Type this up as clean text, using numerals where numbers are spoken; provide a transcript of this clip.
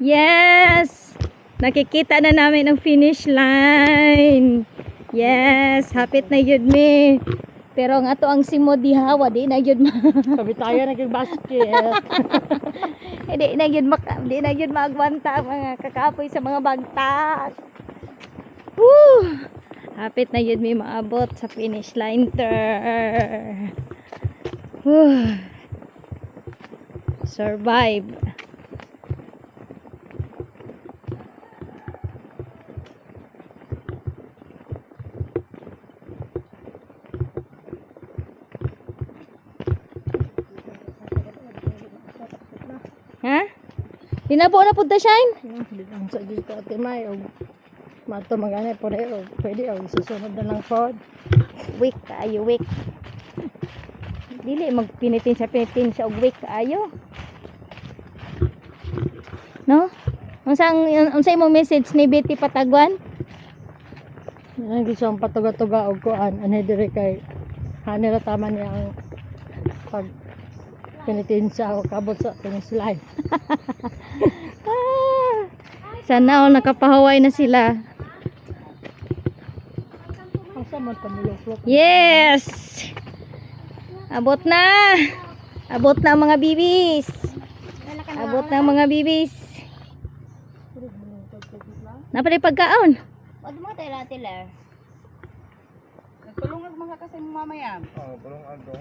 Yes! Nakikita na namin ang finish line. Yes, hapit na yun mi. Pero ang ato ang simo diha, di na yun Sabi tayo nag-basket. Hindi na yun maagwanta ang mga kakapoy sa mga bagtak. Woo! Hapit na yun mi maabot sa finish line ter. Woo! Survive. Ha? Hinabo na pud ta shine? Ang sa dito ate May og mato magana po rin pwede og susunod na lang pod. Weak kaayo, weak. Dili magpinitin sa og weak kaayo. No? Unsay imong message ni Betty Pataguan? Ang gusto ang patuga-tuga og kuan ani dire kay hanira tama niya ang pag pinitin sa o kabot sa finish line. Sana all nakapahaway na sila. Asa man pamulok-lok. Yes! Abot na! Abot na ang mga bibis! Abot na ang mga bibis! Napalay pagkaon? Wag mo tayo natin, Nagtulong ang mga kasi mamaya. Oh, bulong ago.